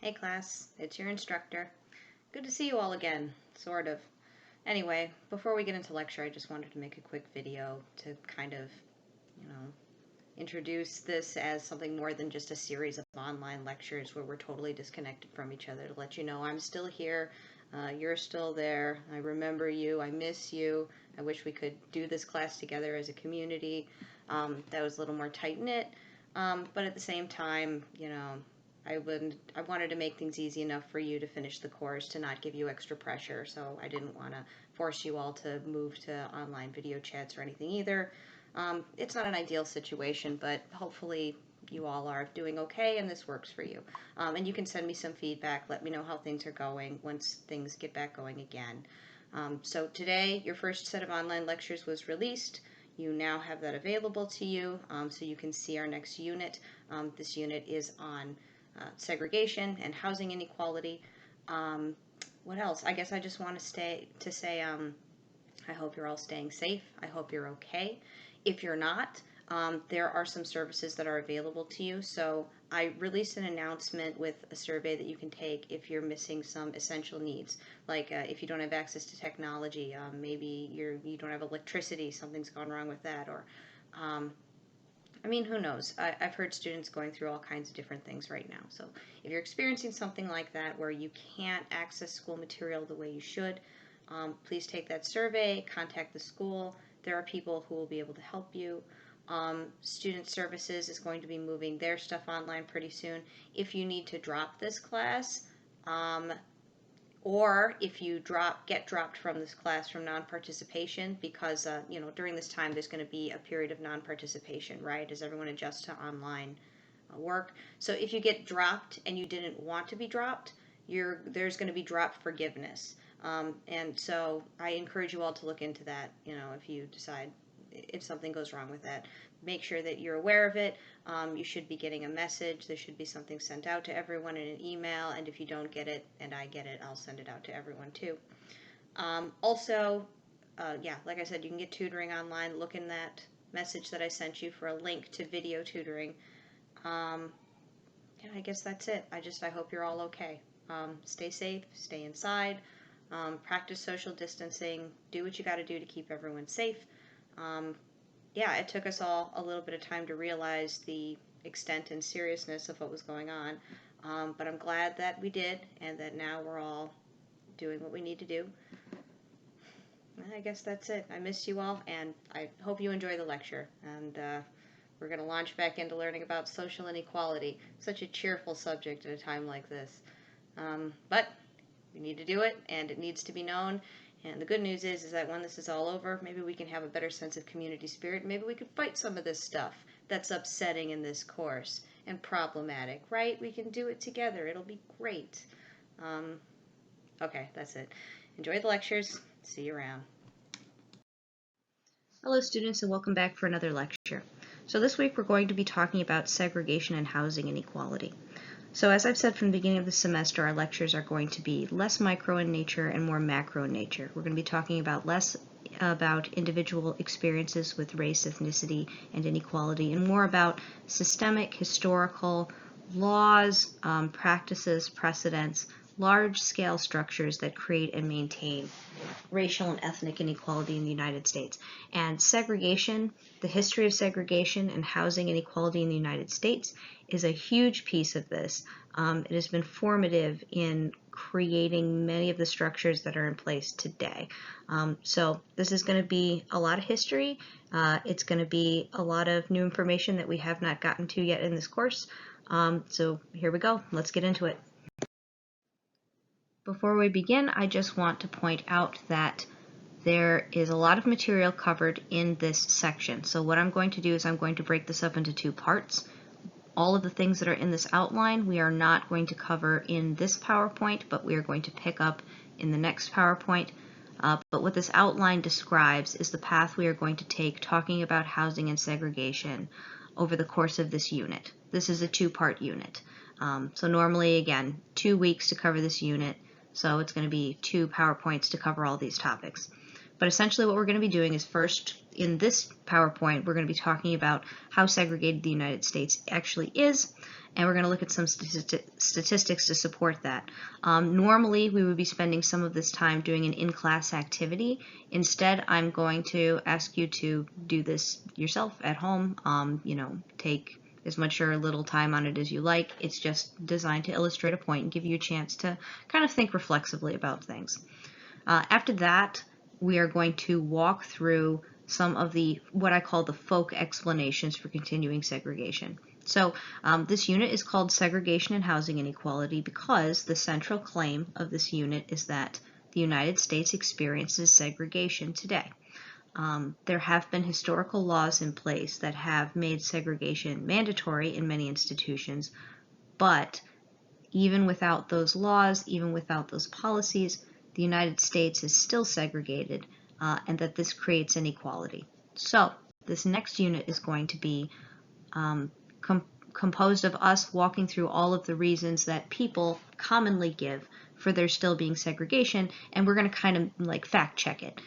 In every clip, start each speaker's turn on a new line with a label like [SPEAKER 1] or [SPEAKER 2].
[SPEAKER 1] Hey class, it's your instructor. Good to see you all again, sort of. Anyway, before we get into lecture, I just wanted to make a quick video to kind of, introduce this as something more than just a series of online lectures where we're totally disconnected from each other, to let you know I'm still here, you're still there, I remember you, I miss you, I wish we could do this class together as a community that was a little more tight-knit, but at the same time, I wanted to make things easy enough for you to finish the course, to not give you extra pressure, so I didn't want to force you all to move to online video chats or anything either. It's not an ideal situation, but hopefully you all are doing okay and this works for you. And you can send me some feedback, let me know how things are going once things get back going again. So today, your first set of online lectures was released. You now have that available to you, so you can see our next unit. This unit is on segregation and housing inequality. What else? I guess I just want to say I hope you're all staying safe. I hope you're okay. If you're not, there are some services that are available to you. So I released an announcement with a survey that you can take if you're missing some essential needs, like if you don't have access to technology, maybe you don't have electricity, something's gone wrong with that, or who knows? I've heard students going through all kinds of different things right now. So if you're experiencing something like that where you can't access school material the way you should, please take that survey, contact the school. There are people who will be able to help you. Student Services is going to be moving their stuff online pretty soon. If you need to drop this class, or if you get dropped from this class from non-participation, because during this time there's going to be a period of non-participation, right, as everyone adjusts to online work. So if you get dropped and you didn't want to be dropped, there's going to be drop forgiveness. And so I encourage you all to look into that, if you decide if something goes wrong with that. Make sure that you're aware of it. You should be getting a message. There should be something sent out to everyone in an email, and if you don't get it and I get it, I'll send it out to everyone too. Also, like I said, you can get tutoring online. Look in that message that I sent you for a link to video tutoring. I guess that's it. I hope you're all okay. Stay safe, stay inside, practice social distancing, do what you got to do to keep everyone safe. It took us all a little bit of time to realize the extent and seriousness of what was going on, but I'm glad that we did, and that now we're all doing what we need to do. I guess that's it. I missed you all, and I hope you enjoy the lecture, and we're going to launch back into learning about social inequality. Such a cheerful subject at a time like this. But we need to do it, and it needs to be known. And the good news is that when this is all over, maybe we can have a better sense of community spirit. Maybe we can fight some of this stuff that's upsetting in this course and problematic, right? We can do it together. It'll be great. Okay, that's it. Enjoy the lectures. See you around. Hello students, and welcome back for another lecture. So this week we're going to be talking about segregation and housing inequality. So as I've said from the beginning of the semester, our lectures are going to be less micro in nature and more macro in nature. We're going to be talking about less about individual experiences with race, ethnicity, and inequality, and more about systemic, historical laws, practices, precedents, large-scale structures that create and maintain racial and ethnic inequality in the United States. And segregation, the history of segregation and housing inequality in the United States is a huge piece of this. It has been formative in creating many of the structures that are in place today. So this is going to be a lot of history. It's going to be a lot of new information that we have not gotten to yet in this course. So here we go. Let's get into it. Before we begin, I just want to point out that there is a lot of material covered in this section. So what I'm going to do is I'm going to break this up into two parts. All of the things that are in this outline we are not going to cover in this PowerPoint, but we are going to pick up in the next PowerPoint. But what this outline describes is the path we are going to take talking about housing and segregation over the course of this unit. This is a two-part unit. So normally, again, 2 weeks to cover this unit. So it's going to be 2 PowerPoints to cover all these topics. But essentially what we're going to be doing is first, in this PowerPoint, we're going to be talking about how segregated the United States actually is, and we're going to look at some statistics to support that. Normally, we would be spending some of this time doing an in-class activity. Instead, I'm going to ask you to do this yourself at home. Take as much or little time on it as you like. It's just designed to illustrate a point and give you a chance to kind of think reflexively about things. After that, we are going to walk through some of the, what I call the folk explanations for continuing segregation. So this unit is called Segregation and Housing Inequality because the central claim of this unit is that the United States experiences segregation today. There have been historical laws in place that have made segregation mandatory in many institutions, but even without those laws, even without those policies, the United States is still segregated, and that this creates inequality. So this next unit is going to be composed of us walking through all of the reasons that people commonly give for there still being segregation, and we're going to kind of like fact check it,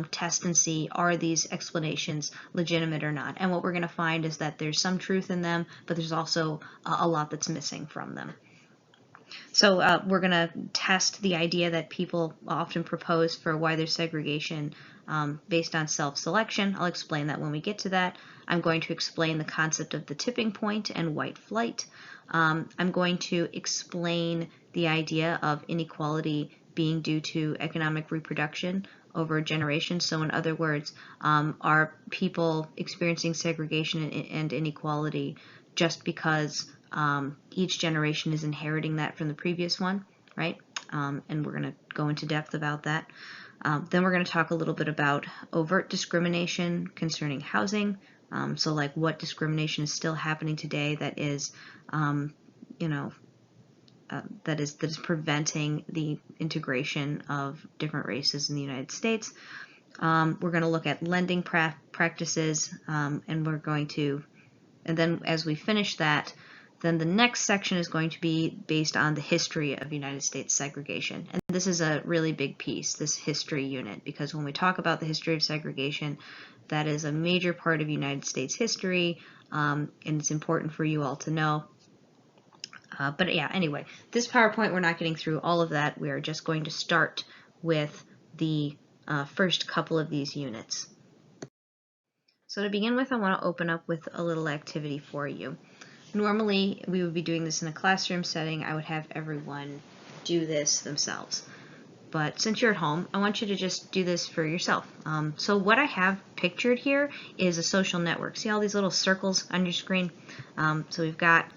[SPEAKER 1] test and see, are these explanations legitimate or not? And what we're going to find is that there's some truth in them, but there's also a lot that's missing from them. So we're going to test the idea that people often propose for why there's segregation based on self-selection. I'll explain that when we get to that. I'm going to explain the concept of the tipping point and white flight. I'm going to explain the idea of inequality being due to economic reproduction over a generation. So in other words, are people experiencing segregation and inequality just because each generation is inheriting that from the previous one, right? And we're going to go into depth about that. Then we're going to talk a little bit about overt discrimination concerning housing. So like what discrimination is still happening today that is, that is preventing the integration of different races in the United States. We're going to look at lending practices, and then as we finish that, then the next section is going to be based on the history of United States segregation. And this is a really big piece, this history unit, because when we talk about the history of segregation, that is a major part of United States history, and it's important for you all to know. But yeah, anyway, this PowerPoint, we're not getting through all of that. We are just going to start with the first couple of these units. So to begin with, I want to open up with a little activity for you. Normally, we would be doing this in a classroom setting. I would have everyone do this themselves. But since you're at home, I want you to just do this for yourself. So what I have pictured here is a social network. See all these little circles on your screen? So we've got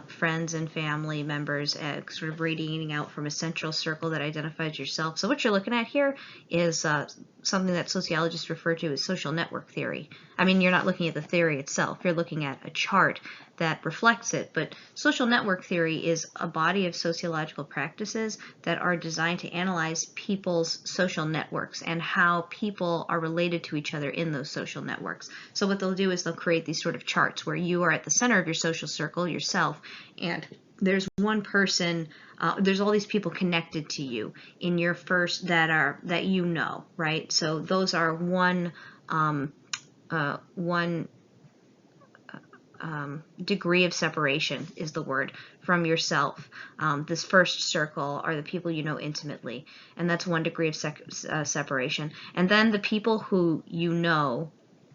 [SPEAKER 1] friends and family members sort of radiating out from a central circle that identifies yourself. So what you're looking at here is something that sociologists refer to as social network theory. I mean, you're not looking at the theory itself. You're looking at a chart that reflects it. But social network theory is a body of sociological practices that are designed to analyze people's social networks and how people are related to each other in those social networks. So what they'll do is they'll create these sort of charts where you are at the center of your social circle yourself, and there's one person, there's all these people connected to you in your first that you know, right? So those are one degree of separation is the word from yourself. This first circle are the people you know intimately, and that's one degree of separation. And then the people who you know,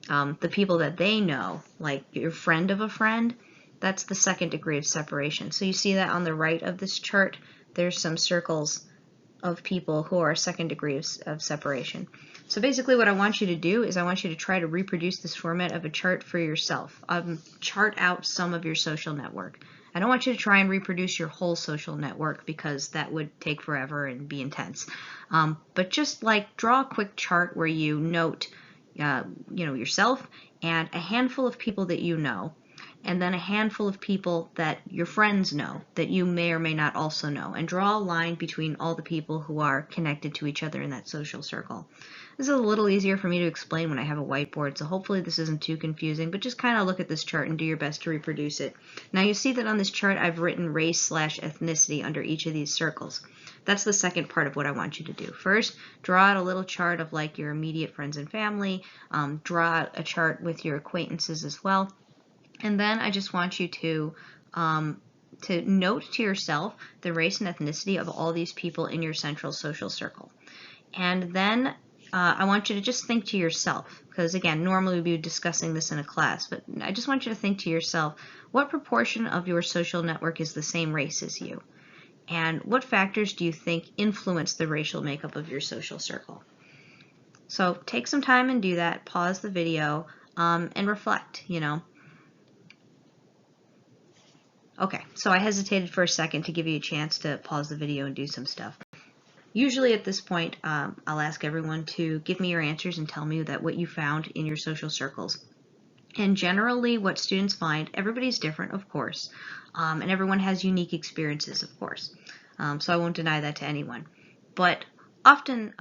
[SPEAKER 1] the people that they know, like your friend of a friend, that's the second degree of separation. So you see that on the right of this chart, there's some circles of people who are second degree of separation. So basically what I want you to do is I want you to try to reproduce this format of a chart for yourself. Chart out some of your social network. I don't want you to try and reproduce your whole social network because that would take forever and be intense. But just like draw a quick chart where you note yourself and a handful of people that you know, and then a handful of people that your friends know that you may or may not also know, and draw a line between all the people who are connected to each other in that social circle. This is a little easier for me to explain when I have a whiteboard, so hopefully this isn't too confusing, but just kind of look at this chart and do your best to reproduce it. Now you see that on this chart I've written race/ethnicity under each of these circles. That's the second part of what I want you to do. First, draw out a little chart of like your immediate friends and family. Draw out a chart with your acquaintances as well. And then I just want you to note to yourself the race and ethnicity of all these people in your central social circle. And then I want you to just think to yourself, because again, normally we'd be discussing this in a class, but I just want you to think to yourself, what proportion of your social network is the same race as you? And what factors do you think influence the racial makeup of your social circle? So take some time and do that, pause the video, and reflect, Okay, so I hesitated for a second to give you a chance to pause the video and do some stuff. Usually at this point, I'll ask everyone to give me your answers and tell me that what you found in your social circles. And generally what students find, everybody's different, of course, and everyone has unique experiences, of course. So I won't deny that to anyone. But often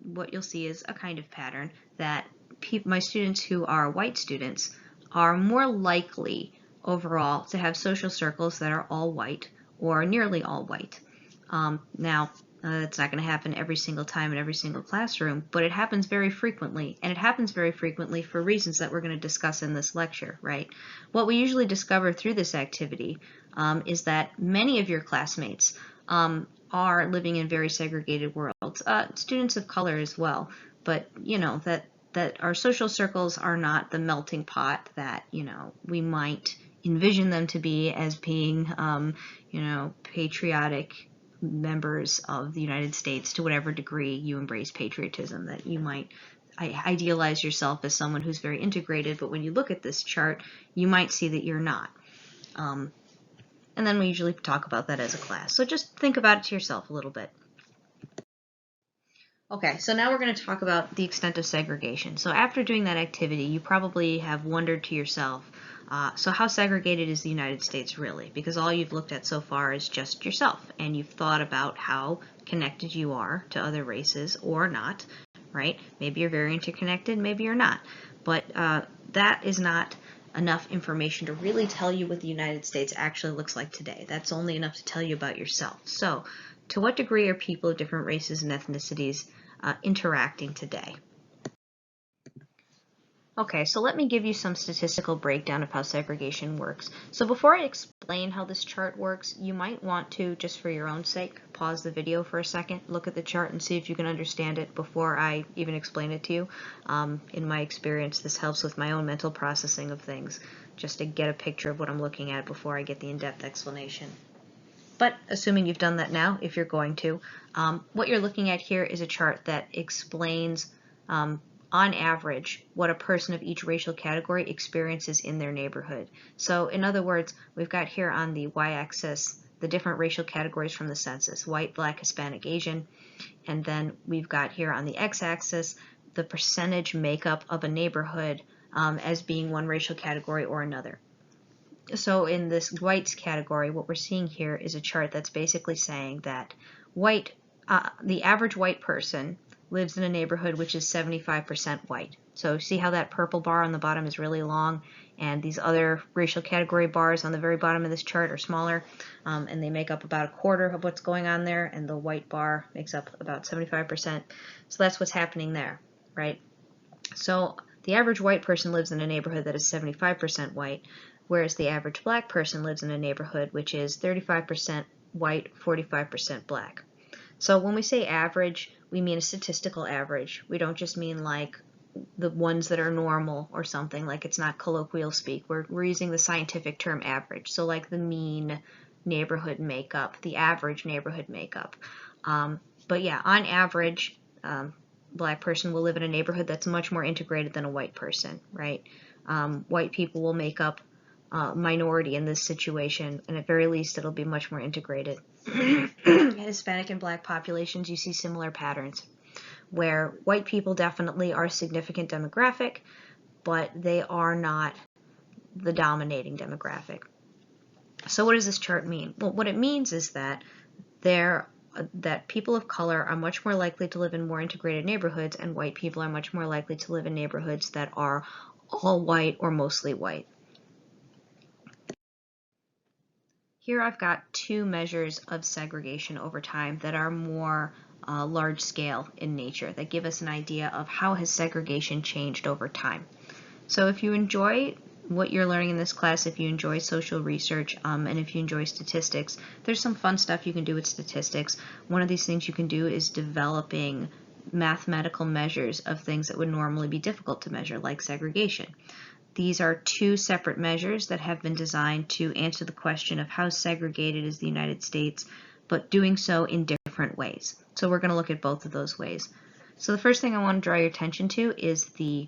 [SPEAKER 1] what you'll see is a kind of pattern that my students who are white students are more likely overall to have social circles that are all white or nearly all white. Now, it's not going to happen every single time in every single classroom, but it happens very frequently, and it happens very frequently for reasons that we're going to discuss in this lecture, right? What we usually discover through this activity is that many of your classmates are living in very segregated worlds, students of color as well, but that our social circles are not the melting pot that we might envision them to be as being patriotic members of the United States to whatever degree you embrace patriotism, that you might idealize yourself as someone who's very integrated, but when you look at this chart, you might see that you're not. And then we usually talk about that as a class. So just think about it to yourself a little bit. Okay, so now we're going to talk about the extent of segregation. So after doing that activity, you probably have wondered to yourself, so how segregated is the United States really? Because all you've looked at so far is just yourself, and you've thought about how connected you are to other races or not, right? Maybe you're very interconnected, maybe you're not. But that is not enough information to really tell you what the United States actually looks like today. That's only enough to tell you about yourself. So, to what degree are people of different races and ethnicities interacting today? Okay, so let me give you some statistical breakdown of how segregation works. So before I explain how this chart works, you might want to, just for your own sake, pause the video for a second, look at the chart and see if you can understand it before I even explain it to you. In my experience, this helps with my own mental processing of things, just to get a picture of what I'm looking at before I get the in-depth explanation. But assuming you've done that now, if you're going to, what you're looking at here is a chart that explains on average what a person of each racial category experiences in their neighborhood. So in other words, we've got here on the y-axis the different racial categories from the census: white, black, Hispanic, Asian, and then we've got here on the x-axis the percentage makeup of a neighborhood as being one racial category or another. So in this whites category, what we're seeing here is a chart that's basically saying that the average white person lives in a neighborhood which is 75% white. So see how that purple bar on the bottom is really long, and these other racial category bars on the very bottom of this chart are smaller, and they make up about a quarter of what's going on there, and the white bar makes up about 75%. So that's what's happening there, right? So the average white person lives in a neighborhood that is 75% white, whereas the average black person lives in a neighborhood which is 35% white, 45% black. So when we say average, we mean a statistical average. We don't just mean like the ones that are normal or something, like it's not colloquial speak. We're using the scientific term average. So like the mean neighborhood makeup, the average neighborhood makeup. But yeah, on average, black person will live in a neighborhood that's much more integrated than a white person, right? White people will make up minority in this situation, and at very least it'll be much more integrated. Hispanic and black populations, you see similar patterns, where white people definitely are a significant demographic, but they are not the dominating demographic. So what does this chart mean? Well, what it means is that that people of color are much more likely to live in more integrated neighborhoods, and white people are much more likely to live in neighborhoods that are all white or mostly white. Here I've got two measures of segregation over time that are more large scale in nature, that give us an idea of how has segregation changed over time. So if you enjoy what you're learning in this class, if you enjoy social research, and if you enjoy statistics, there's some fun stuff you can do with statistics. One of these things you can do is developing mathematical measures of things that would normally be difficult to measure, like segregation. These are two separate measures that have been designed to answer the question of how segregated is the United States, but doing so in different ways. So we're going to look at both of those ways. So the first thing I want to draw your attention to is the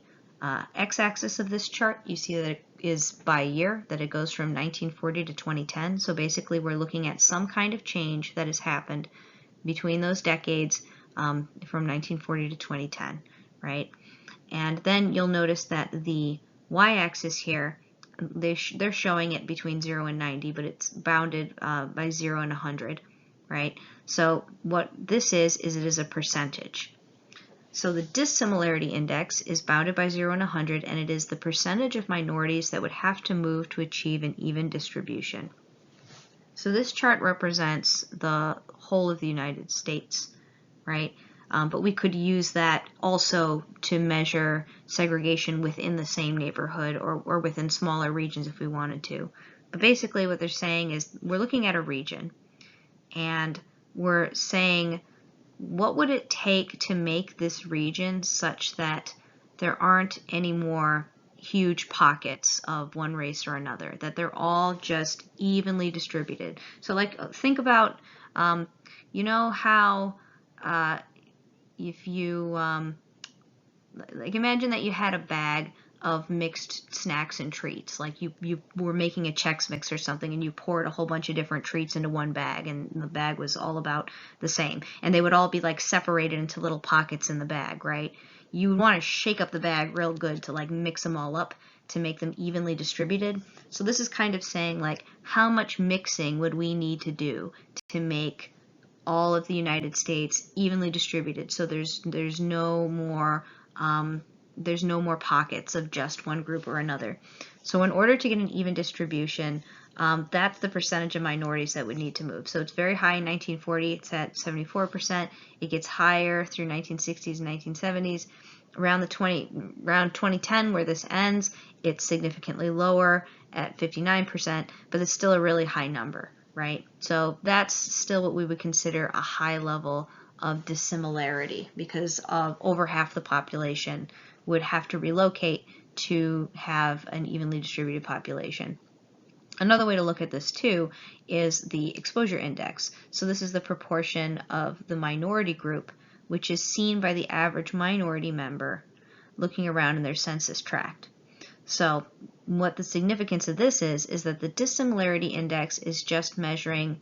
[SPEAKER 1] x-axis of this chart. You see that it is by year, that it goes from 1940 to 2010. So basically we're looking at some kind of change that has happened between those decades, from 1940 to 2010, right? And then you'll notice that the y-axis here, they're showing it between 0 and 90, but it's bounded by 0 and 100, right? So what this is it is a percentage. So the dissimilarity index is bounded by 0 and 100, and it is the percentage of minorities that would have to move to achieve an even distribution. So this chart represents the whole of the United States, right? But we could use that also to measure segregation within the same neighborhood or within smaller regions if we wanted to. But basically what they're saying is we're looking at a region, and we're saying what would it take to make this region such that there aren't any more huge pockets of one race or another, that they're all just evenly distributed. So like think about, you know how if you, like imagine that you had a bag of mixed snacks and treats, like you were making a Chex Mix or something, and you poured a whole bunch of different treats into one bag, and the bag was all about the same, and they would all be like separated into little pockets in the bag, right? You would want to shake up the bag real good to like mix them all up to make them evenly distributed. So this is kind of saying like how much mixing would we need to do to make all of the United States evenly distributed, so there's no more pockets of just one group or another. So in order to get an even distribution, that's the percentage of minorities that would need to move. So it's very high in 1940, it's at 74%. It gets higher through 1960s and 1970s. Around 2010, where this ends, it's significantly lower at 59%, but it's still a really high number, right? So that's still what we would consider a high level of dissimilarity, because of over half the population would have to relocate to have an evenly distributed population. Another way to look at this too is the exposure index. So this is the proportion of the minority group which is seen by the average minority member looking around in their census tract. So what the significance of this is that the dissimilarity index is just measuring,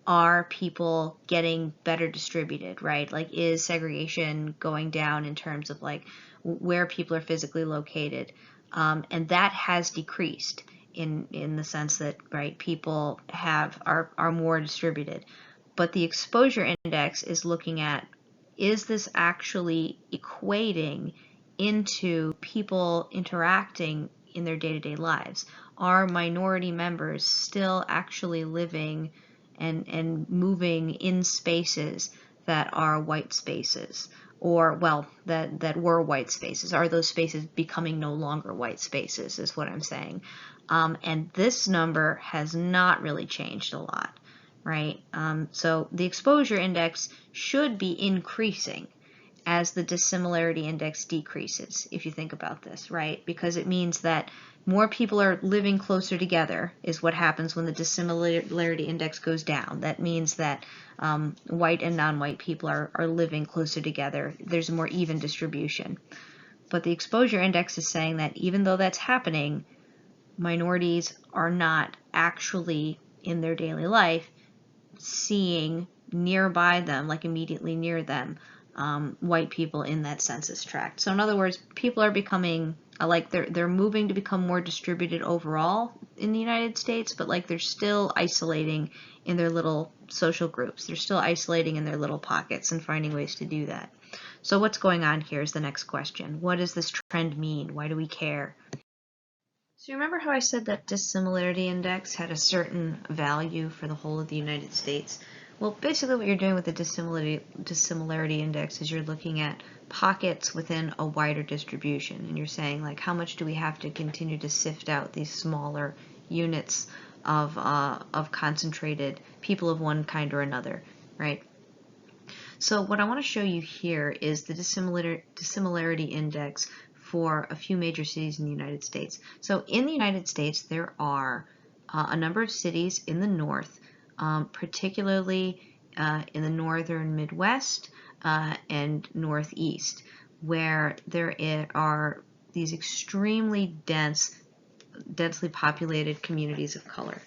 [SPEAKER 1] are people getting better distributed, right? Like, is segregation going down in terms of like where people are physically located? And that has decreased in the sense that, right, people are more distributed. But the exposure index is looking at, is this actually equating into people interacting in their day-to-day lives? Are minority members still actually living and moving in spaces that are white spaces, or, well, that were white spaces? Are those spaces becoming no longer white spaces, is what I'm saying. And this number has not really changed a lot, right? So the exposure index should be increasing as the dissimilarity index decreases, if you think about this, right? Because it means that more people are living closer together is what happens when the dissimilarity index goes down. That means that white and non-white people are living closer together. There's a more even distribution. But the exposure index is saying that even though that's happening, minorities are not actually in their daily life seeing nearby them, like immediately near them, white people in that census tract. So in other words, people are becoming like they're moving to become more distributed overall in the United States, but like they're still isolating in their little social groups. They're still isolating in their little pockets and finding ways to do that. So what's going on here is the next question. What does this trend mean? Why do we care? So remember how I said that dissimilarity index had a certain value for the whole of the United States? Well, basically what you're doing with the dissimilarity index is you're looking at pockets within a wider distribution, and you're saying, like, how much do we have to continue to sift out these smaller units of concentrated people of one kind or another, right? So what I want to show you here is the dissimilarity index for a few major cities in the United States. So in the United States, there are a number of cities in the north, particularly in the northern Midwest and northeast, where there are these extremely densely populated communities of color.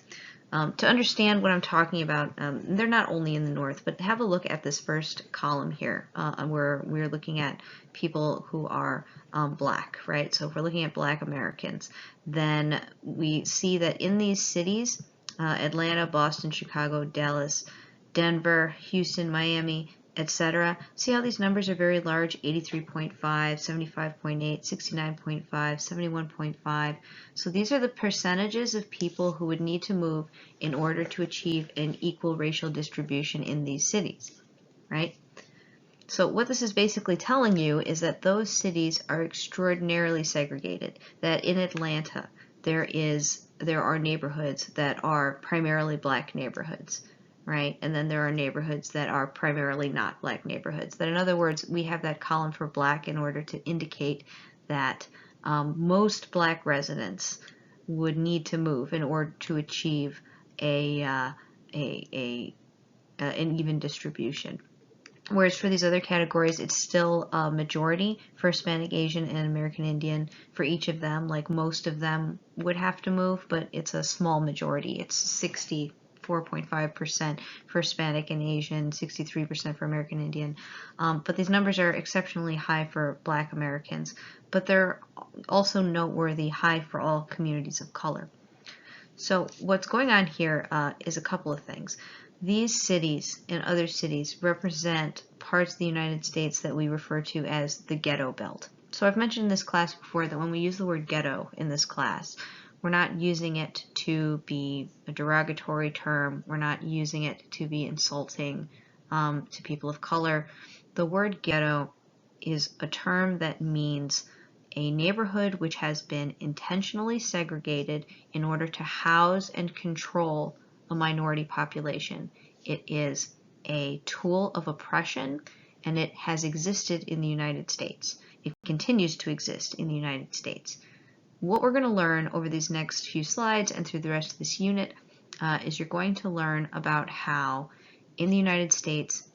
[SPEAKER 1] To understand what I'm talking about, they're not only in the north, but have a look at this first column here, where we're looking at people who are black, right? So if we're looking at black Americans, then we see that in these cities, Atlanta, Boston, Chicago, Dallas, Denver, Houston, Miami, etc. See how these numbers are very large: 83.5, 75.8, 69.5, 71.5. So these are the percentages of people who would need to move in order to achieve an equal racial distribution in these cities, right? So what this is basically telling you is that those cities are extraordinarily segregated, that in Atlanta there are neighborhoods that are primarily black neighborhoods, right? And then there are neighborhoods that are primarily not black neighborhoods. That, in other words, we have that column for black in order to indicate that most black residents would need to move in order to achieve an even distribution. Whereas for these other categories, it's still a majority for Hispanic, Asian, and American Indian. For each of them, like, most of them would have to move, but it's a small majority. It's 64.5% for Hispanic and Asian, 63% for American Indian. But these numbers are exceptionally high for Black Americans, but they're also noteworthy high for all communities of color. So what's going on here is a couple of things. These cities and other cities represent parts of the United States that we refer to as the ghetto belt. So I've mentioned in this class before that when we use the word ghetto in this class, we're not using it to be a derogatory term. We're not using it to be insulting to people of color. The word ghetto is a term that means a neighborhood which has been intentionally segregated in order to house and control a minority population. It is a tool of oppression, and it has existed in the United States. It continues to exist in the United States. What we're going to learn over these next few slides and through the rest of this unit is you're going to learn about how in the United States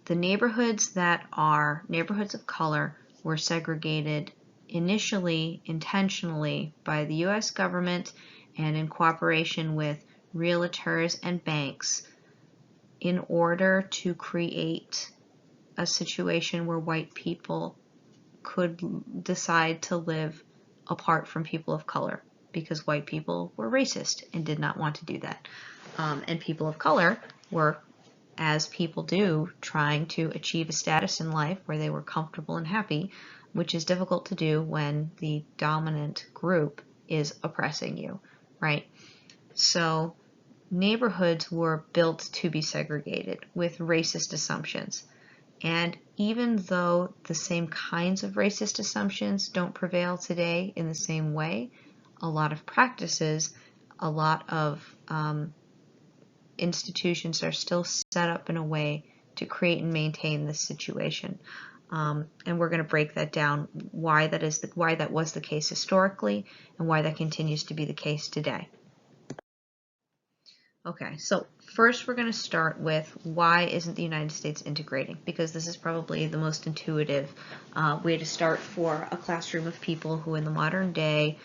[SPEAKER 1] the neighborhoods that are neighborhoods of color were segregated initially intentionally by the U.S. government and in cooperation with realtors and banks in order to create a situation where white people could decide to live apart from people of color, because white people were racist and did not want to do that. And people of color were, as people do, trying to achieve a status in life where they were comfortable and happy, which is difficult to do when the dominant group is oppressing you, right? So neighborhoods were built to be segregated with racist assumptions. And even though the same kinds of racist assumptions don't prevail today in the same way, a lot of practices, a lot of institutions are still set up in a way to create and maintain this situation. And we're going to break that down, why that was the case historically and why that continues to be the case today. Okay, so first we're going to start with why isn't the United States integrating, because this is probably the most intuitive way to start for a classroom of people who in the modern day,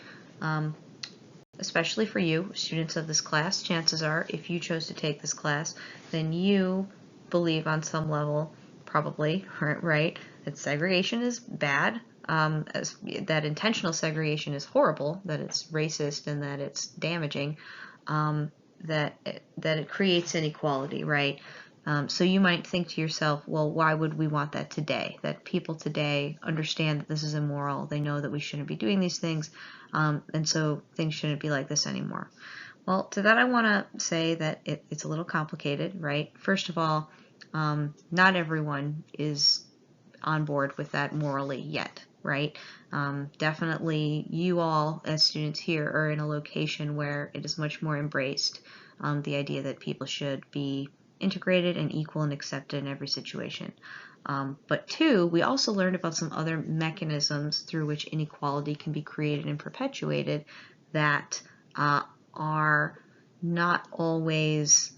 [SPEAKER 1] especially for you, students of this class, chances are if you chose to take this class, then you believe on some level, probably, right, that segregation is bad, that intentional segregation is horrible, that it's racist and that it's damaging, that it creates inequality, right? So you might think to yourself, well, why would we want that today? That people today understand that this is immoral. They know that we shouldn't be doing these things, and so things shouldn't be like this anymore. Well, to that I want to say that it's a little complicated, right? First of all, not everyone is on board with that morally yet, right? Definitely you all as students here are in a location where it is much more embraced, the idea that people should be integrated and equal and accepted in every situation. But two, we also learned about some other mechanisms through which inequality can be created and perpetuated that are not always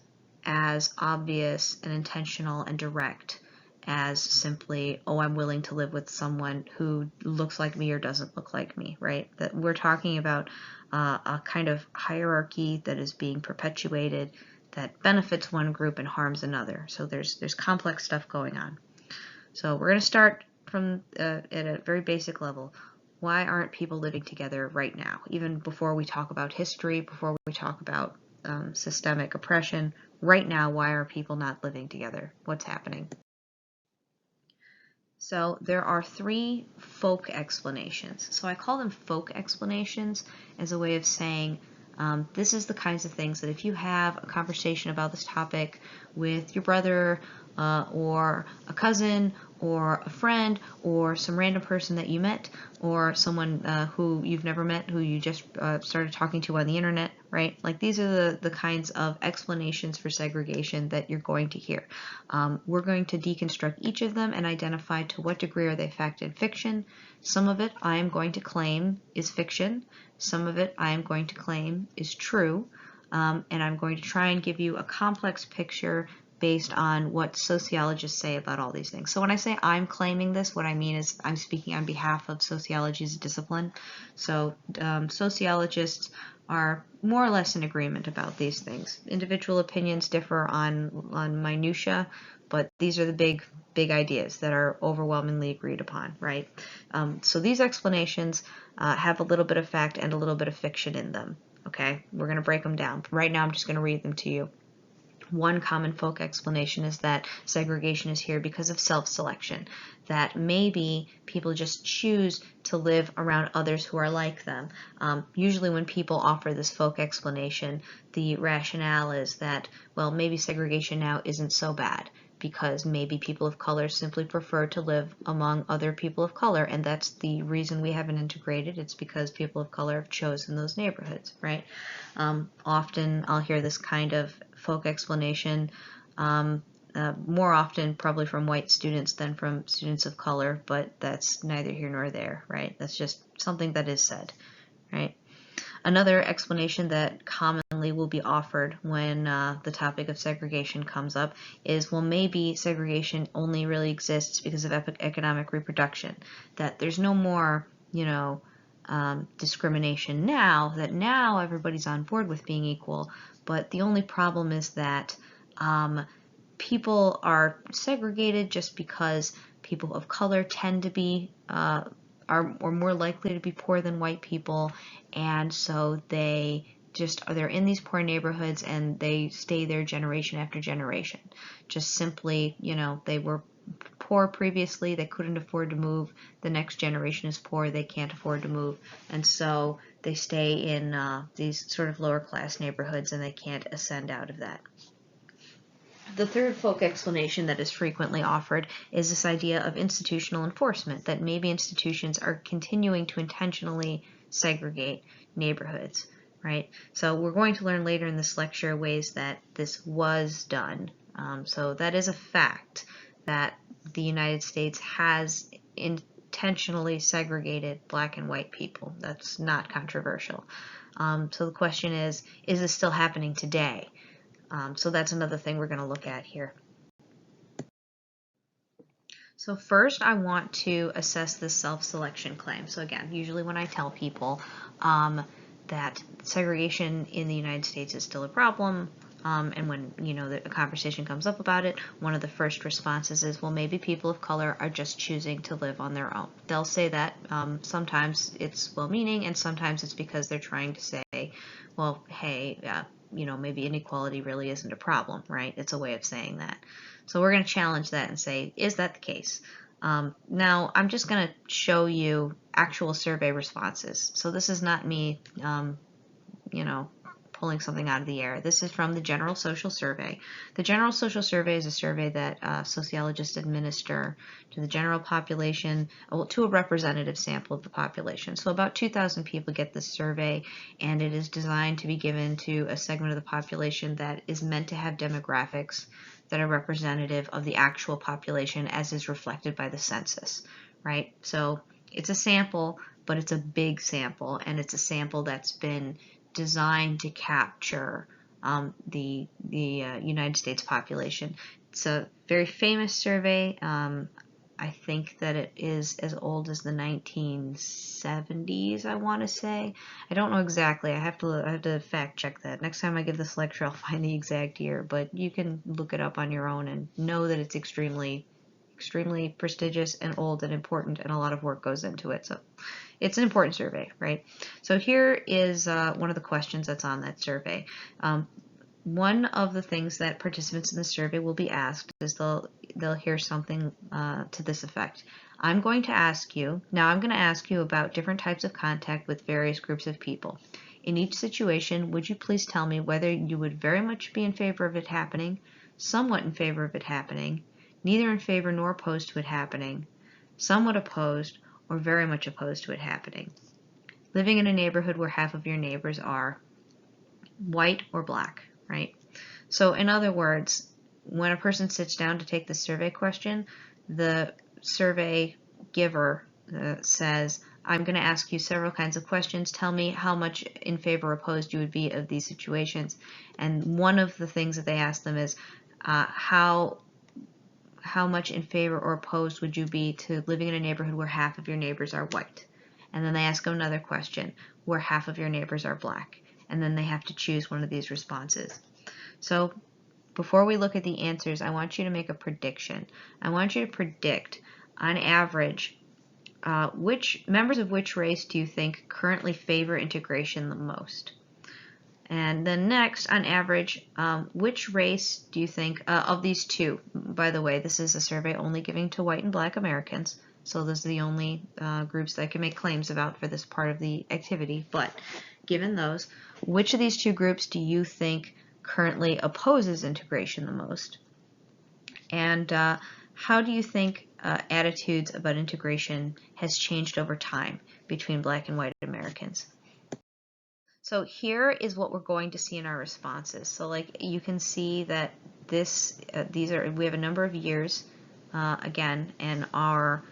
[SPEAKER 1] as obvious and intentional and direct as simply, oh, I'm willing to live with someone who looks like me or doesn't look like me, right? That we're talking about a kind of hierarchy that is being perpetuated that benefits one group and harms another. So there's complex stuff going on. So we're going to start from at a very basic level. Why aren't people living together right now? Even before we talk about history, before we talk about systemic oppression, right now, why are people not living together? What's happening? So there are three folk explanations. So I call them folk explanations as a way of saying this is the kinds of things that if you have a conversation about this topic with your brother or a cousin or a friend or some random person that you met or someone who you've never met who you just started talking to on the internet, right? Like these are the kinds of explanations for segregation that you're going to hear. We're going to deconstruct each of them and identify to what degree are they fact and fiction. Some of it I am going to claim is fiction. Some of it I am going to claim is true. And I'm going to try and give you a complex picture based on what sociologists say about all these things. So when I say I'm claiming this, what I mean is I'm speaking on behalf of sociology as a discipline. So sociologists are more or less in agreement about these things. Individual opinions differ on minutia, but these are the big ideas that are overwhelmingly agreed upon, right? So these explanations have a little bit of fact and a little bit of fiction in them. Okay, we're going to break them down. Right now I'm just going to read them to you. One common folk explanation is that segregation is here because of self-selection, that maybe people just choose to live around others who are like them. Usually when people offer this folk explanation, the rationale is that, well, maybe segregation now isn't so bad because maybe people of color simply prefer to live among other people of color, and that's the reason we haven't integrated. It's because people of color have chosen those neighborhoods, right? Often I'll hear this kind of folk explanation, more often probably from white students than from students of color, but that's neither here nor there, right? That's just something that is said, right? Another explanation that commonly will be offered when the topic of segregation comes up is, well, maybe segregation only really exists because of economic reproduction, that there's no more, discrimination now, that now everybody's on board with being equal, but the only problem is that people are segregated just because people of color tend to be are more likely to be poor than white people, and so they're in these poor neighborhoods and they stay there generation after generation. Just simply, they were poor previously, they couldn't afford to move. The next generation is poor, they can't afford to move, and so they stay in these sort of lower class neighborhoods and they can't ascend out of that. The third folk explanation that is frequently offered is this idea of institutional enforcement, that maybe institutions are continuing to intentionally segregate neighborhoods, right? So we're going to learn later in this lecture ways that this was done. So that is a fact that the United States has intentionally segregated black and white people. That's not controversial. So the question is this still happening today? So that's another thing we're going to look at here. So first I want to assess this self-selection claim. So again, usually when I tell people that segregation in the United States is still a problem, and when a conversation comes up about it, one of the first responses is, well, maybe people of color are just choosing to live on their own. They'll say that. Sometimes it's well-meaning, and sometimes it's because they're trying to say, well, hey,
[SPEAKER 2] maybe inequality really isn't a problem, right? It's a way of saying that. So we're going to challenge that and say, is that the case? Now, I'm just going to show you actual survey responses. So this is not me, pulling something out of the air. This is from the General Social Survey. The General Social Survey is a survey that sociologists administer to the general population, to a representative sample of the population. So about 2,000 people get this survey, and it is designed to be given to a segment of the population that is meant to have demographics that are representative of the actual population as is reflected by the census, right? So it's a sample, but it's a big sample, and it's a sample that's been designed to capture the United States population. It's a very famous survey. I think that it is as old as the 1970s, I want to say. I don't know exactly. I have to fact check that. Next time I give this lecture, I'll find the exact year, but you can look it up on your own and know that it's extremely prestigious and old and important, and a lot of work goes into it. So it's an important survey, right? So here is one of the questions that's on that survey. One of the things that participants in the survey will be asked is they'll hear something to this effect. I'm going to ask you about different types of contact with various groups of people. In each situation, would you please tell me whether you would very much be in favor of it happening, somewhat in favor of it happening, neither in favor nor opposed to it happening, somewhat opposed, or very much opposed to it happening. Living in a neighborhood where half of your neighbors are white or black, right? So in other words, when a person sits down to take the survey question, the survey giver says, I'm going to ask you several kinds of questions. Tell me how much in favor or opposed you would be of these situations. And one of the things that they ask them is, how much in favor or opposed would you be to living in a neighborhood where half of your neighbors are white? And then they ask them another question, where half of your neighbors are black. And then they have to choose one of these responses. So before we look at the answers, I want you to make a prediction. I want you to predict, on average, which members of which race do you think currently favor integration the most? And then next, on average, which race do you think, of these two, by the way, this is a survey only giving to white and black Americans, so those are the only groups that I can make claims about for this part of the activity, but given those, which of these two groups do you think currently opposes integration the most? And how do you think attitudes about integration has changed over time between black and white Americans? So here is what we're going to see in our responses. So like you can see that we have a number of years again, and our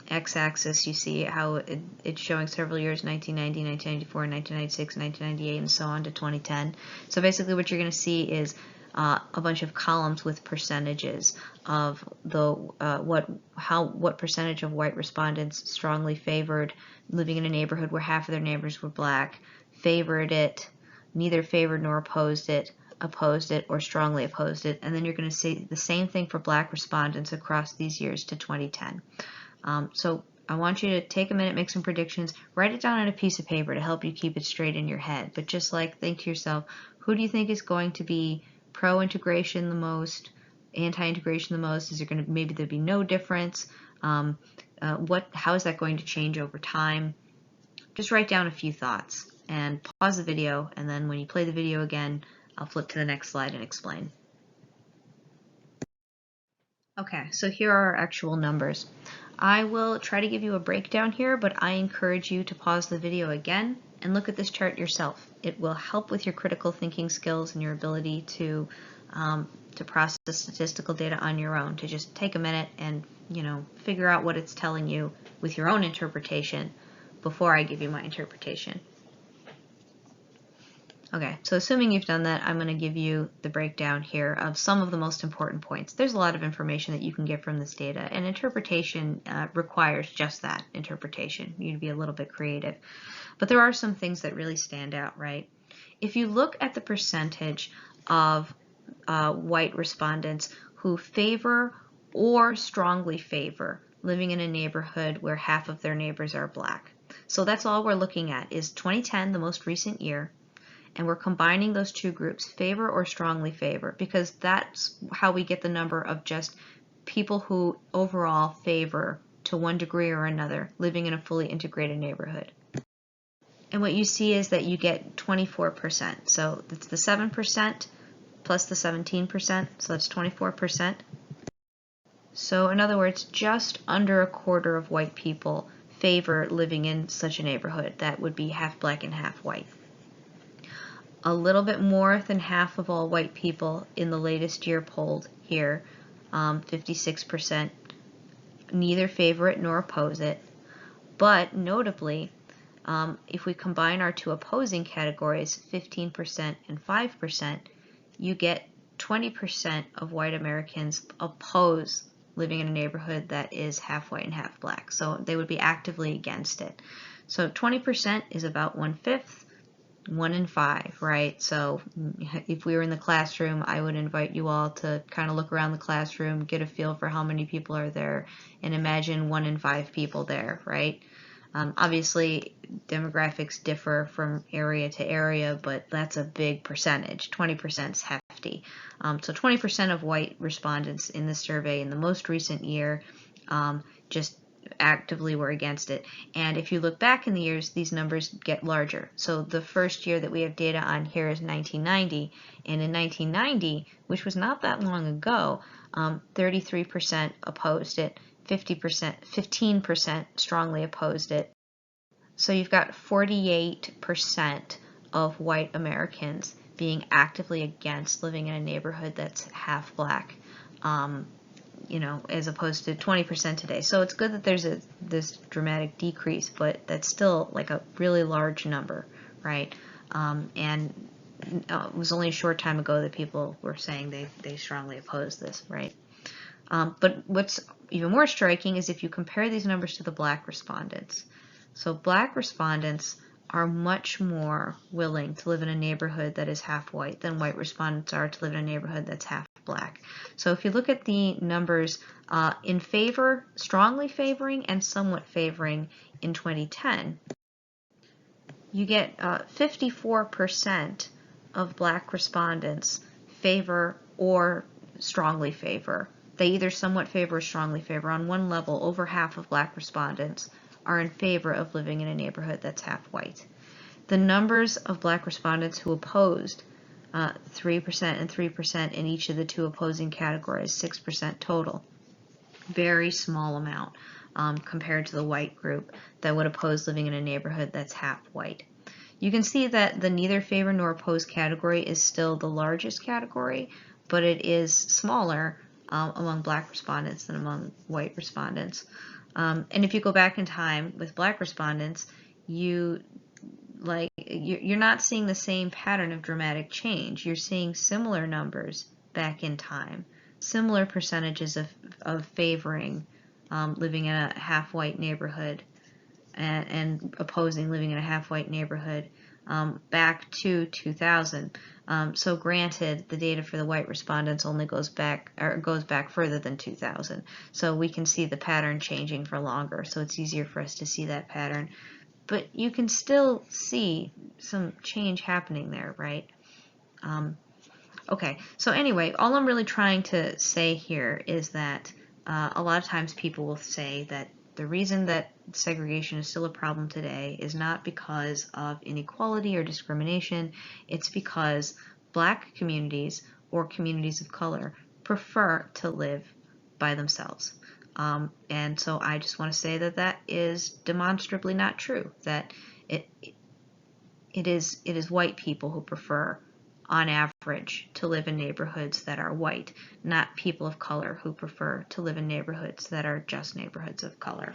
[SPEAKER 2] x-axis, you see how it's showing several years, 1990, 1994, 1996, 1998, and so on to 2010. So basically what you're going to see is a bunch of columns with percentages of what percentage of white respondents strongly favored living in a neighborhood where half of their neighbors were black, favored it, neither favored nor opposed it, or strongly opposed it. And then you're going to see the same thing for black respondents across these years to 2010. So I want you to take a minute, make some predictions, write it down on a piece of paper to help you keep it straight in your head. But just think to yourself, who do you think is going to be pro-integration the most, anti-integration the most? Is there going to, maybe there'll be no difference? How is that going to change over time? Just write down a few thoughts and pause the video, and then when you play the video again, I'll flip to the next slide and explain. Okay, so here are our actual numbers. I will try to give you a breakdown here, but I encourage you to pause the video again and look at this chart yourself. It will help with your critical thinking skills and your ability to process statistical data on your own, to just take a minute and figure out what it's telling you with your own interpretation before I give you my interpretation. Okay, so assuming you've done that, I'm going to give you the breakdown here of some of the most important points. There's a lot of information that you can get from this data, and interpretation requires just that, interpretation. You'd be a little bit creative. But there are some things that really stand out, right? If you look at the percentage of white respondents who favor or strongly favor living in a neighborhood where half of their neighbors are black. So that's all we're looking at is 2010, the most recent year, and we're combining those two groups, favor or strongly favor, because that's how we get the number of just people who overall favor to one degree or another living in a fully integrated neighborhood. And what you see is that you get 24%. So it's the 7% plus the 17%, so that's 24%. So in other words, just under a quarter of white people favor living in such a neighborhood. That would be half black and half white. A little bit more than half of all white people in the latest year polled here, 56%, neither favor it nor oppose it. But notably, if we combine our two opposing categories, 15% and 5%, you get 20% of white Americans oppose living in a neighborhood that is half white and half black. So they would be actively against it. So 20% is about 1/5, 1 in 5, right? So if we were in the classroom, I would invite you all to kind of look around the classroom, get a feel for how many people are there, and imagine 1 in 5 people there, right? Obviously, demographics differ from area to area, but that's a big percentage. 20% is hefty. So 20% of white respondents in the survey in the most recent year just actively were against it. And if you look back in the years, these numbers get larger. So the first year that we have data on here is 1990. And in 1990, which was not that long ago, 33% opposed it. 15% strongly opposed it. So you've got 48% of white Americans being actively against living in a neighborhood that's half black, as opposed to 20% today. So it's good that there's this dramatic decrease, but that's still like a really large number, right? And it was only a short time ago that people were saying they strongly oppose this, right? But what's even more striking is if you compare these numbers to the black respondents. So black respondents are much more willing to live in a neighborhood that is half white than white respondents are to live in a neighborhood that's half black. So if you look at the numbers in favor, strongly favoring, and somewhat favoring in 2010, you get 54% of black respondents favor or strongly favor. They either somewhat favor or strongly favor. On one level, over half of black respondents are in favor of living in a neighborhood that's half white. The numbers of black respondents who opposed, 3% and 3% in each of the two opposing categories, 6% total. Very small amount compared to the white group that would oppose living in a neighborhood that's half white. You can see that the neither favor nor oppose category is still the largest category, but it is smaller among black respondents than among white respondents. And if you go back in time with black respondents, you're not seeing the same pattern of dramatic change. You're seeing similar numbers back in time, similar percentages of favoring living in a half-white neighborhood and opposing living in a half-white neighborhood back to 2000. So granted, the data for the white respondents only goes back further than 2000. So we can see the pattern changing for longer. So it's easier for us to see that pattern. But you can still see some change happening there, right? Okay, so anyway, all I'm really trying to say here is that a lot of times people will say that the reason that segregation is still a problem today is not because of inequality or discrimination. It's because black communities or communities of color prefer to live by themselves. And so I just want to say that that is demonstrably not true, that it is white people who prefer, on average, to live in neighborhoods that are white, not people of color who prefer to live in neighborhoods that are just neighborhoods of color.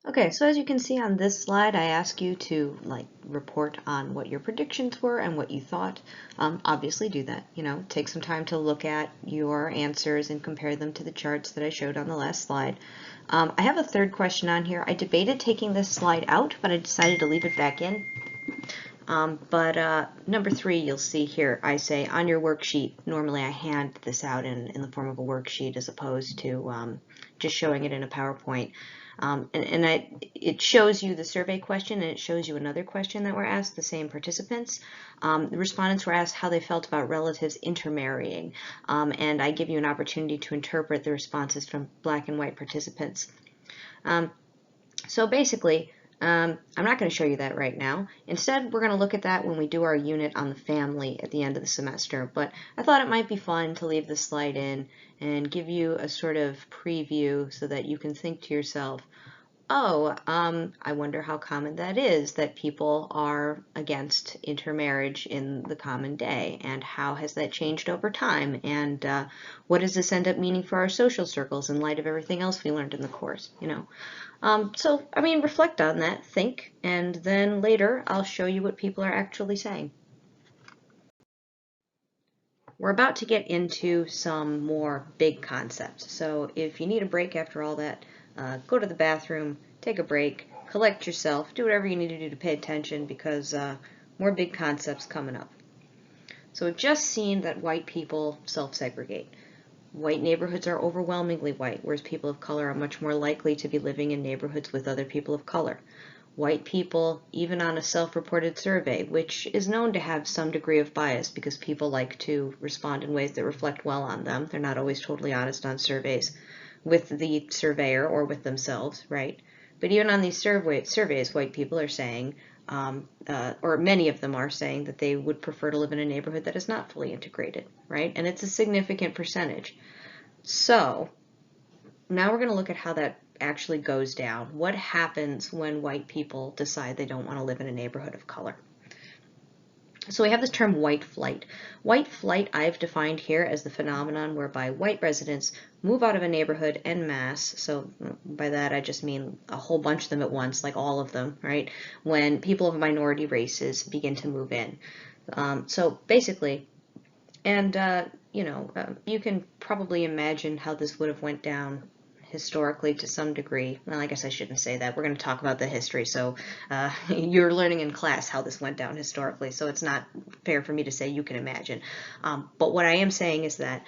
[SPEAKER 2] Okay, so as you can see on this slide, I ask you to report on what your predictions were and what you thought. Obviously do that, take some time to look at your answers and compare them to the charts that I showed on the last slide. I have a third question on here. I debated taking this slide out, but I decided to leave it back in. Number 3, you'll see here, I say on your worksheet, normally I hand this out in the form of a worksheet as opposed to just showing it in a PowerPoint.
[SPEAKER 1] It shows you the survey question, and it shows you another question that were asked, the same participants. The respondents were asked how they felt about relatives intermarrying, and I give you an opportunity to interpret the responses from black and white participants. So basically, I'm not going to show you that right now. Instead, we're going to look at that when we do our unit on the family at the end of the semester. But I thought it might be fun to leave this slide in and give you a sort of preview so that you can think to yourself, oh, I wonder how common that is, that people are against intermarriage in the common day, and how has that changed over time, and what does this end up meaning for our social circles in light of everything else we learned in the course, you know. So, I mean, reflect on that, think, and then later I'll show you what people are actually saying. We're about to get into some more big concepts, so if you need a break after all that, go to the bathroom, take a break, collect yourself, do whatever you need to do to pay attention, because more big concepts coming up. So we've just seen that white people self-segregate. White neighborhoods are overwhelmingly white, whereas people of color are much more likely to be living in neighborhoods with other people of color. White people, even on a self-reported survey, which is known to have some degree of bias because people like to respond in ways that reflect well on them. They're not always totally honest on surveys with the surveyor or with themselves, right? But even on these surveys, white people are saying, or many of them are saying, that they would prefer to live in a neighborhood that is not fully integrated, right? And it's a significant percentage. So now we're going to look at how that actually goes down. What happens when white people decide they don't want to live in a neighborhood of color? So we have this term white flight. White flight I've defined here as the phenomenon whereby white residents move out of a neighborhood en masse. So by that I just mean a whole bunch of them at once, like all of them, right? When people of minority races begin to move in. So basically, and you can probably imagine how this would have went down historically to some degree. Well, I guess I shouldn't say that. We're going to talk about the history, so you're learning in class how this went down historically, so it's not fair for me to say you can imagine. But what I am saying is that,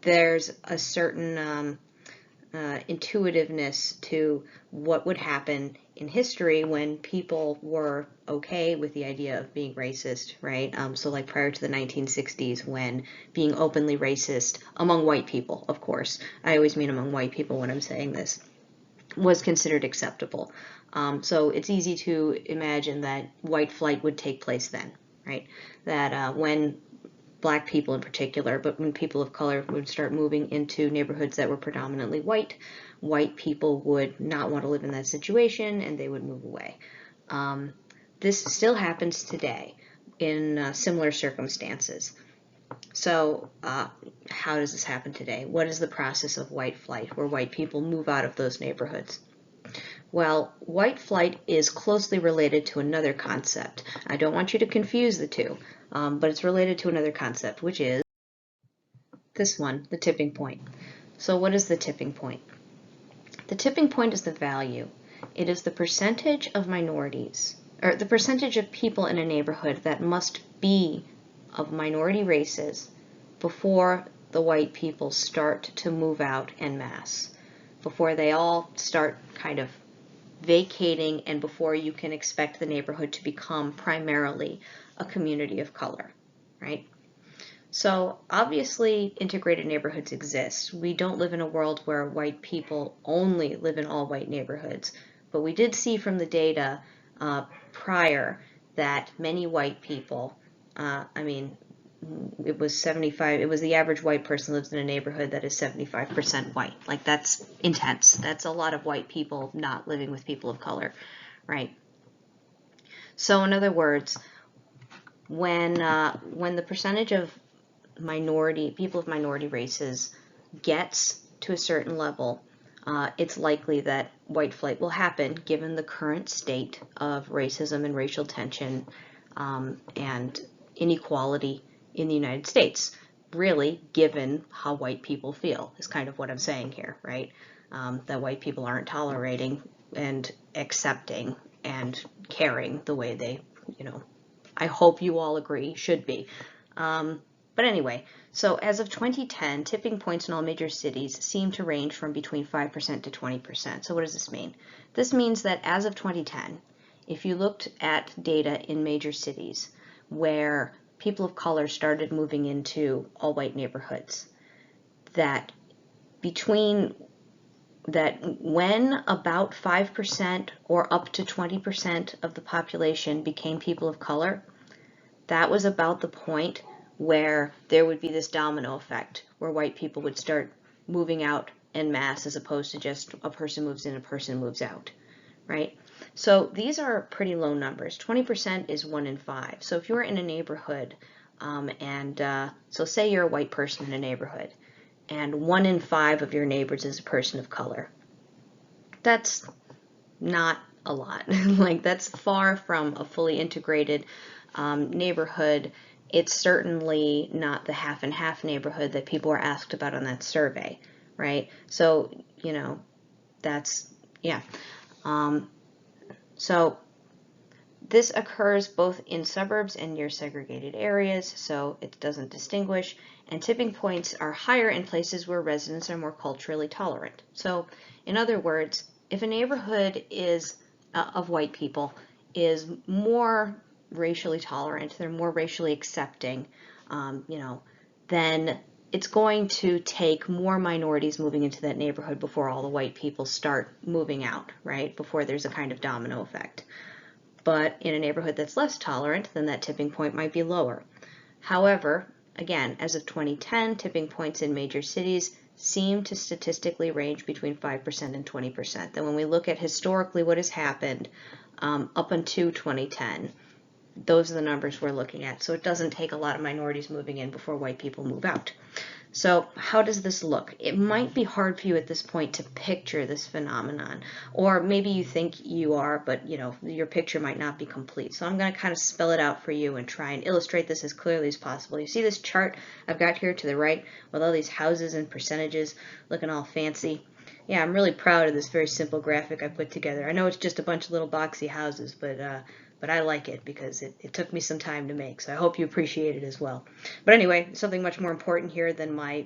[SPEAKER 1] there's a certain intuitiveness to what would happen in history when people were okay with the idea of being racist, right? So like prior to the 1960s, when being openly racist among white people, of course, I always mean among white people when I'm saying this, was considered acceptable. So it's easy to imagine that white flight would take place then, right? That when Black people in particular, but when people of color would start moving into neighborhoods that were predominantly white, white people would not want to live in that situation and they would move away. This still happens today in similar circumstances. So how does this happen today? What is the process of white flight, where white people move out of those neighborhoods? Well, white flight is closely related to another concept. I don't want you to confuse the two, but it's related to another concept, which is this one, the tipping point. So what is the tipping point? The tipping point is the value. It is the percentage of minorities, or the percentage of people in a neighborhood that must be of minority races before the white people start to move out en masse, before they all start kind of vacating, and before you can expect the neighborhood to become primarily a community of color, right? So obviously integrated neighborhoods exist. We don't live in a world where white people only live in all white neighborhoods, but we did see from the data prior that many white people, it was 75, it was the average white person lives in a neighborhood that is 75% white. Like, that's intense. That's a lot of white people not living with people of color, right? So in other words, when the percentage of people of minority races gets to a certain level, it's likely that white flight will happen given the current state of racism and racial tension and inequality in the United States. Really, given how white people feel, is kind of what I'm saying here, right? That white people aren't tolerating and accepting and caring the way they, I hope you all agree, should be. But anyway, so as of 2010, tipping points in all major cities seem to range from between 5% to 20%. So what does this mean? This means that as of 2010, if you looked at data in major cities where people of color started moving into all white neighborhoods, that when about 5% or up to 20% of the population became people of color, that was about the point where there would be this domino effect where white people would start moving out en masse as opposed to just a person moves in, a person moves out, right? So these are pretty low numbers. 20% is 1 in 5. So if you're in a neighborhood, so say you're a white person in a neighborhood, and 1 in 5 of your neighbors is a person of color. That's not a lot. Like, that's far from a fully integrated neighborhood. It's certainly not the half and half neighborhood that people were asked about on that survey, right? So, you know, that's, yeah. So this occurs both in suburbs and near segregated areas, so it doesn't distinguish, and tipping points are higher in places where residents are more culturally tolerant. So, in other words, if a neighborhood is of white people is more racially tolerant, they're more racially accepting, then it's going to take more minorities moving into that neighborhood before all the white people start moving out, right? Before there's a kind of domino effect. But in a neighborhood that's less tolerant, then that tipping point might be lower. However, again, as of 2010, tipping points in major cities seem to statistically range between 5% and 20%. Then when we look at historically what has happened up until 2010, those are the numbers we're looking at. So it doesn't take a lot of minorities moving in before white people move out. So how does this look? It might be hard for you at this point to picture this phenomenon, or maybe you think you are, but your picture might not be complete. So I'm going to kind of spell it out for you and try and illustrate this as clearly as possible. You see this chart I've got here to the right with all these houses and percentages looking all fancy? Yeah, I'm really proud of this very simple graphic I put together. I know it's just a bunch of little boxy houses, but I like it because it took me some time to make, so I hope you appreciate it as well. But anyway, something much more important here than my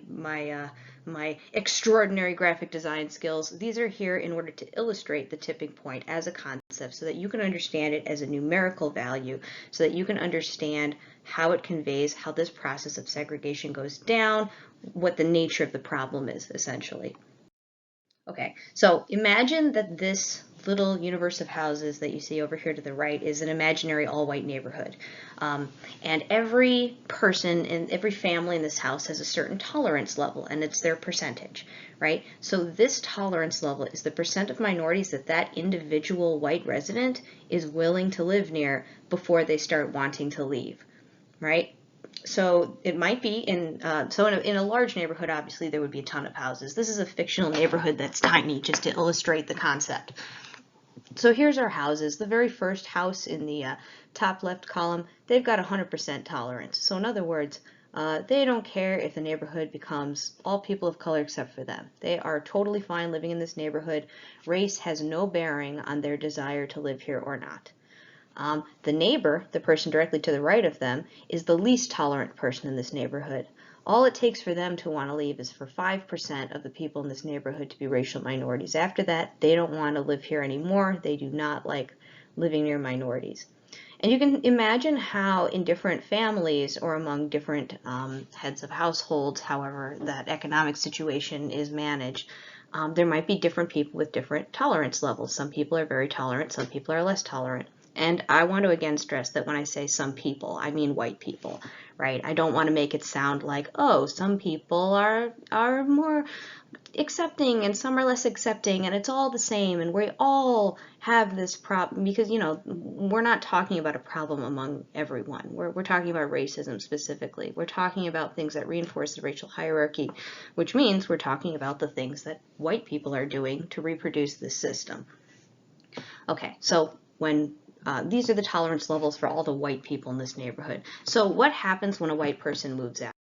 [SPEAKER 1] extraordinary graphic design skills. These are here in order to illustrate the tipping point as a concept so that you can understand it as a numerical value, so that you can understand how it conveys how this process of segregation goes down, what the nature of the problem is, essentially. Okay, so imagine that this little universe of houses that you see over here to the right is an imaginary all-white neighborhood. And every person and every family in this house has a certain tolerance level, and it's their percentage, right? So this tolerance level is the percent of minorities that individual white resident is willing to live near before they start wanting to leave, right? So it might be in a large neighborhood, obviously there would be a ton of houses. This is a fictional neighborhood that's tiny, just to illustrate the concept. So here's our houses. The very first house in the top left column, they've got 100% tolerance. So in other words, they don't care if the neighborhood becomes all people of color except for them. They are totally fine living in this neighborhood. Race has no bearing on their desire to live here or not. The neighbor, the person directly to the right of them, is the least tolerant person in this neighborhood. All it takes for them to want to leave is for 5% of the people in this neighborhood to be racial minorities. After that, they don't want to live here anymore. They do not like living near minorities. And you can imagine how in different families or among different heads of households, however that economic situation is managed, there might be different people with different tolerance levels. Some people are very tolerant, some people are less tolerant. And I want to again stress that when I say some people, I mean white people, right? I don't want to make it sound like, oh, some people are more accepting and some are less accepting and it's all the same and we all have this problem, because we're not talking about a problem among everyone. We're talking about racism specifically. We're talking about things that reinforce the racial hierarchy, which means we're talking about the things that white people are doing to reproduce this system. Okay, so these are the tolerance levels for all the white people in this neighborhood. So what happens when a white person moves out?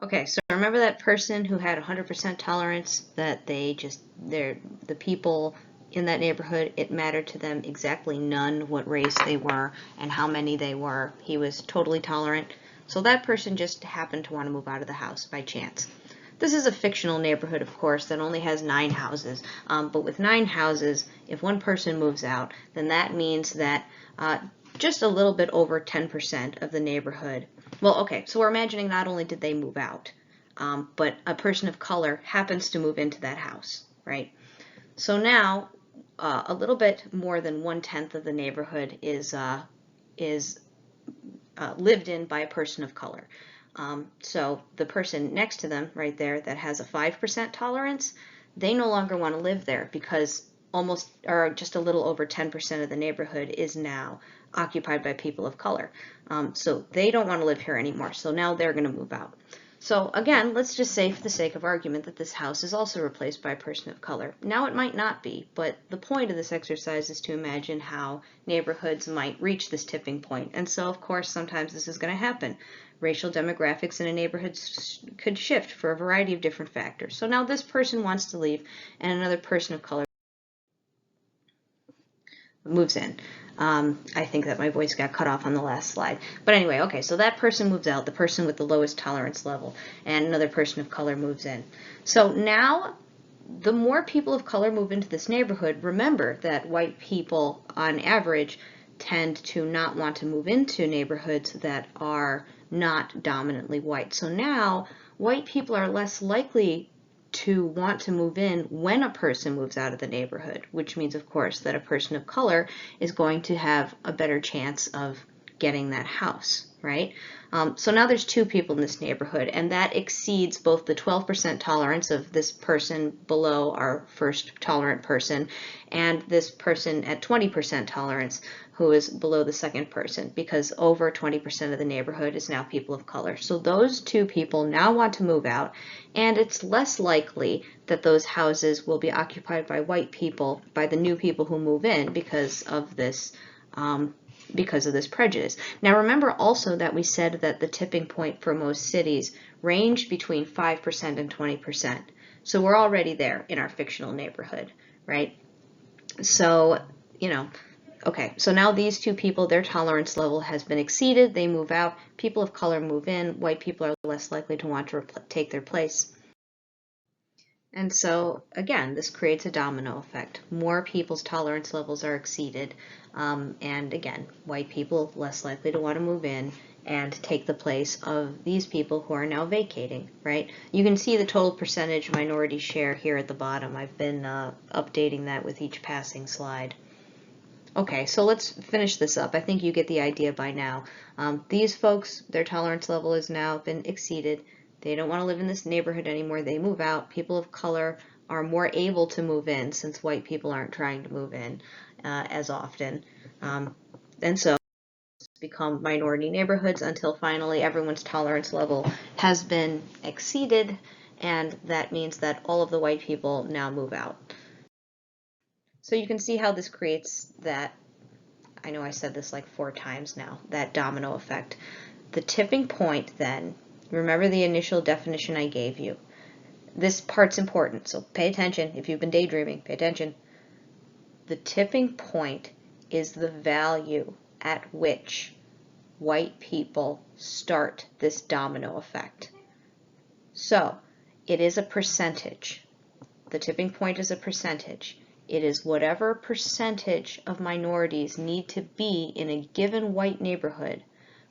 [SPEAKER 1] Okay, so remember that person who had 100% tolerance, that the people in that neighborhood, it mattered to them exactly none what race they were and how many they were. He was totally tolerant. So that person just happened to want to move out of the house by chance. This is a fictional neighborhood, of course, that only has 9 houses. But with 9 houses, if one person moves out, then that means that just a little bit over 10% of the neighborhood. Well, okay, so we're imagining not only did they move out, but a person of color happens to move into that house, right? So now a little bit more than 1/10 of the neighborhood is lived in by a person of color. So the person next to them right there that has a 5% tolerance, they no longer want to live there because almost, or just a little over 10% of the neighborhood is now occupied by people of color. So they don't want to live here anymore. So now they're going to move out. So again, let's just say for the sake of argument that this house is also replaced by a person of color. Now it might not be, but the point of this exercise is to imagine how neighborhoods might reach this tipping point. And so of course sometimes this is going to happen. Racial demographics in a neighborhood could shift for a variety of different factors. So now this person wants to leave and another person of color moves in. I think that my voice got cut off on the last slide. But anyway, okay, so that person moves out, the person with the lowest tolerance level, and another person of color moves in. So now, the more people of color move into this neighborhood, remember that white people, on average, tend to not want to move into neighborhoods that are not dominantly white. So now, white people are less likely to want to move in when a person moves out of the neighborhood, which means, of course, that a person of color is going to have a better chance of getting that house, right? So now there's 2 people in this neighborhood, and that exceeds both the 12% tolerance of this person below our first tolerant person and this person at 20% tolerance who is below the second person, because over 20% of the neighborhood is now people of color. So those 2 people now want to move out, and it's less likely that those houses will be occupied by white people, by the new people who move in, because of this prejudice. Now remember also that we said that the tipping point for most cities ranged between 5% and 20%. So we're already there in our fictional neighborhood, right? So, okay, so now these 2 people, their tolerance level has been exceeded. They move out. People of color move in. White people are less likely to want to take their place. And so, again, this creates a domino effect. More people's tolerance levels are exceeded. And again, white people less likely to want to move in and take the place of these people who are now vacating, right? You can see the total percentage minority share here at the bottom. I've been updating that with each passing slide. Okay, so let's finish this up. I think you get the idea by now. These folks, their tolerance level has now been exceeded. They don't want to live in this neighborhood anymore. They move out. People of color are more able to move in since white people aren't trying to move in as often. And so become minority neighborhoods until finally everyone's tolerance level has been exceeded, and that means that all of the white people now move out. So you can see how this creates that, I know I said this like 4 times now, that domino effect. The tipping point then, remember the initial definition I gave you. This part's important, so pay attention. If you've been daydreaming, pay attention. The tipping point is the value at which white people start this domino effect. So it is a percentage. The tipping point is a percentage. It is whatever percentage of minorities need to be in a given white neighborhood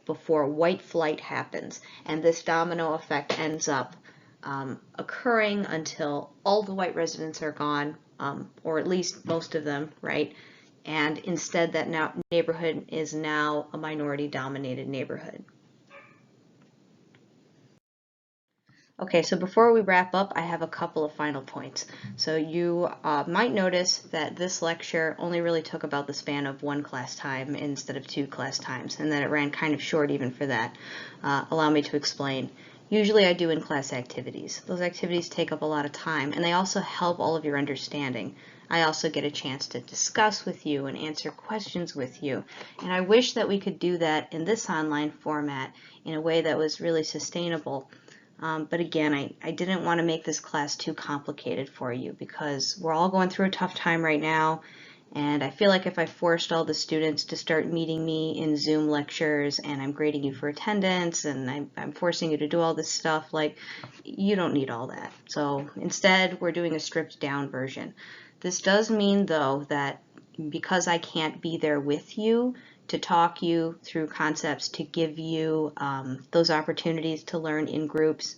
[SPEAKER 1] before white flight happens. And this domino effect ends up occurring until all the white residents are gone, or at least most of them, right? And instead that neighborhood is now a minority-dominated neighborhood. Okay, so before we wrap up, I have a couple of final points. So you might notice that this lecture only really took about the span of 1 class time instead of 2 class times, and that it ran kind of short even for that. Allow me to explain. Usually I do in-class activities. Those activities take up a lot of time, and they also help all of your understanding. I also get a chance to discuss with you and answer questions with you, and I wish that we could do that in this online format in a way that was really sustainable. But again, I didn't want to make this class too complicated for you because we're all going through a tough time right now, And I feel like if I forced all the students to start meeting me in Zoom lectures and I'm grading you for attendance and I'm forcing you to do all this stuff, like, you don't need all that. So instead, we're doing a stripped down version. This does mean, though, that because I can't be there with you to talk you through concepts, to give you those opportunities to learn in groups,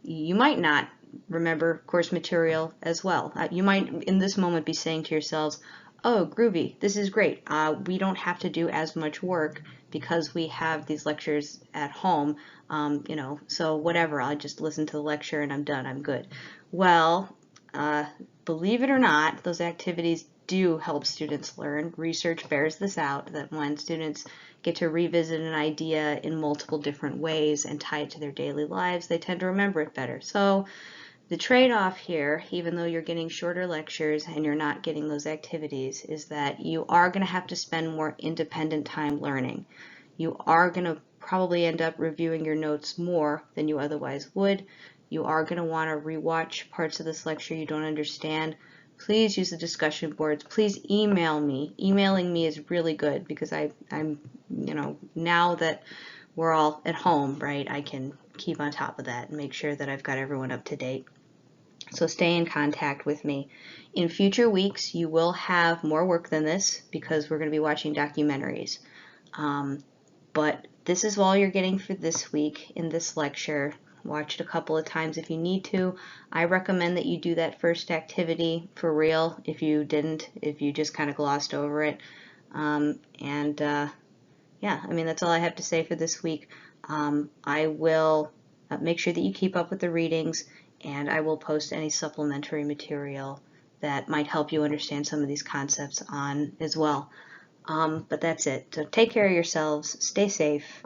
[SPEAKER 1] you might not remember course material as well. You might in this moment be saying to yourselves, oh, groovy, this is great. We don't have to do as much work because we have these lectures at home, so whatever, I'll just listen to the lecture and I'm done, I'm good. Well, believe it or not, those activities do help students learn. Research bears this out, that when students get to revisit an idea in multiple different ways and tie it to their daily lives, they tend to remember it better. So the trade-off here, even though you're getting shorter lectures and you're not getting those activities, is that you are going to have to spend more independent time learning. You are going to probably end up reviewing your notes more than you otherwise would. You are going to want to rewatch parts of this lecture you don't understand. Please use the discussion boards. Please email me. Emailing me is really good because I'm, now that we're all at home, right, I can keep on top of that and make sure that I've got everyone up to date. So stay in contact with me. In future weeks, you will have more work than this because we're going to be watching documentaries. But this is all you're getting for this week in this lecture. Watch it a couple of times if you need to. I recommend that you do that first activity for real if you didn't, if you just kind of glossed over it. Yeah, I mean, that's all I have to say for this week. I will make sure that you keep up with the readings, and I will post any supplementary material that might help you understand some of these concepts on as well. But that's it. So take care of yourselves, stay safe,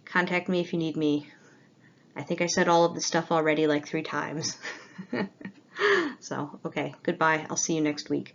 [SPEAKER 1] contact me if you need me. I think I said all of this stuff already like 3 times. So, okay, goodbye. I'll see you next week.